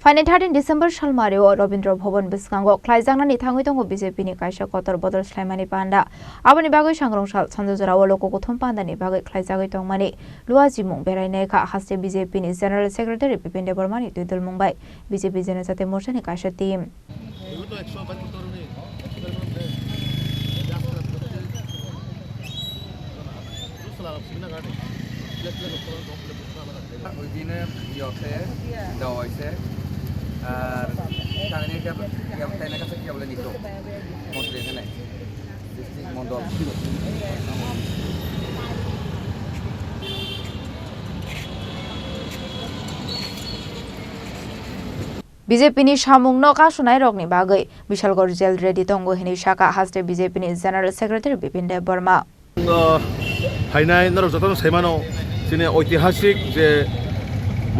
Phainai 13 December Salmario Rabindra Bhavan Bwskango Khlaijaknani thangwi tongo BJP ni kaisa Kotor Bodol Swlaimani Panda Aboni bagwi Sangrongsal Sanja Jorao Lukuthum Pandani bagwi Khlaijagwi Tongmani Luwajimung Beraiwi Naikha Haste BJP ni General Secretary Bipin Debbarma ni Twidulmung bai BJP Janajati Morchani kaisa team BJP ni samungno kasunai rokni bagai Bishalgor jail ready tongo hini Naikha Haste BJP ni General Secretary Bipin Debbarma Phainai narokjotong saimano Chini ঐতিহাসিক যে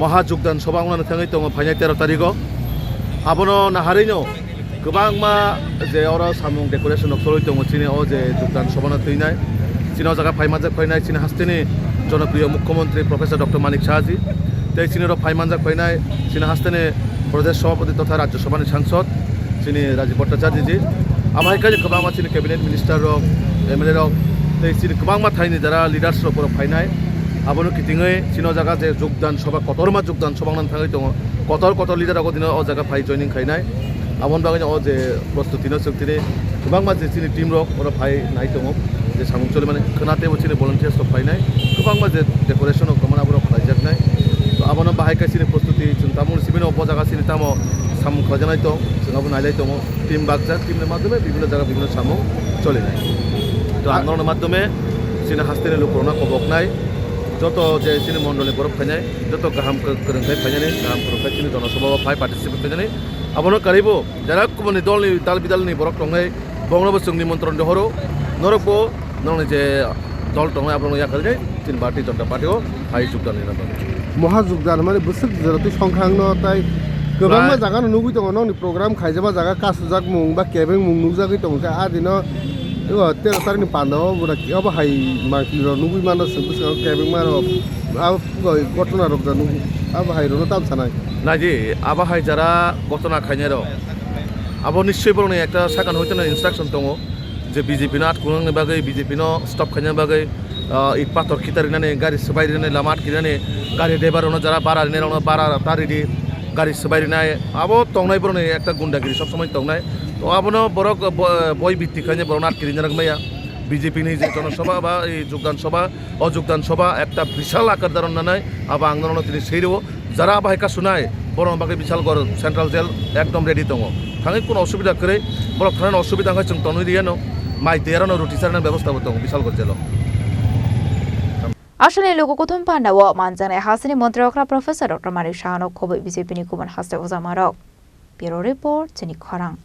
মহা যোগদান সভা অনুষ্ঠিত থাঙै tongo Phainai 13 তারিখो abono naharino gobangma je ora samung decoration noksoloi tongo Chini o je যোগদান সভা থৈনাই Chini o jaga Phainai Phainai Chini Hasteni জনপ্রিয় মুখ্যমন্ত্রী প্রফেসর ডক্টর মানিক সাহাজি তাই Chini ro Phainai Chini Hasteni প্রদেশ সভাপতি তথা রাজ্যসভার সাংসদ Chini রাজীব ভট্টাচার্যজি আমাইকাজে গobangma Chini cabinet minister ro MLA ro তাই Chini gobangma thaini jara leaders ro poro Phainai abono kitingoi Chini o jaga je যোগদান সভা Kotorma যোগদান সভা থাঙै tongo Kotor leader ago dino o jaga phai joining khainai abon bagani o je prostuti no suktire gobangma je Chini team ro ora phai nai tongo je samung Swlaimani khonate bo Chini volunteers to phainai gobangma je decoration o kamana boro Khlaijaknai to abono bahai Chini prostuti chuntamul sibino o jaga Chini tamo samung khajanai to singabu nailai tongo team bagja team er madhyome bibhinno jaga bibhinno samung chole nai to andoloner madhyome Chini Hasteni lokorona koboknai joto je Chini mondole borok khainai joto gaham korongthai phainani gaham korongthai Chini jonosabha phai participate khainani abono karibo jara kuboni dolni dalbidalni borok tongai bongnobo sungni montron dohoro norokbo noni je dol tongai abono ya khainai Chini party jonta party o phai jogdan nina মহা যোগদান মানে বসক জরতি সংখ্যাংন তাই গোবাংমা জায়গা নুগুই দङ ননি programme খাইজাবা জায়গা কাসুজাক মুং বা কেবেং মুং নুজাগৈ দङ आ दिनो 13 तारिखनि पान्दाव बुरा कि अब हाई मांकलिर नुगुई मानो सबस केबिं मानो अब घटना रक जानु अब हाई रो ताम सानाय नाजी अब हाई जरा घटना खाइने रो अब निश्चय बरने একটা সাকান হইতনা ইনস্ট্রাকশন দङ যে বিজেপি না আটকুনनि बागै বিজেপি नो स्टप खाइने बागै इट पाथर खितारिनानै गारि सबाइरिनानै लामा आटकिनानै गारि ड्राइभारनो जरा बारारिनाय रनो बारा तारिदि गारि सबाइरिनाय अब तंनाय बरने একটা गुंडागिरि सब समय तंनाय तो abono borok boy bitti khane borona atkiri janagmaya BJP ni je জনসভা বা এই যোগদান সভা অযোগদান সভা একটা বিশাল আকার ধারণ নাই আবা আন্দোলন তিনি সেইরো যারা বাহাইকা শুনাই বরং বাকি বিশালগড় সেন্ট্রাল জেল একদম রেডি দङ থাঙै কোনো অসুবিধা করে বরক থানার অসুবিধা হয় जों তনই দিয়ানো মাই দেয়ারনো রুটি সারনার ব্যবস্থা দङ বিশালগড় জেল আসলে Lukuthum Panda wa manjane Hasini Montreokra Professor Dr. Manik Shahano Khobai BJP ni Kuman Haste Ozamarok Bureau Report Chini Khorang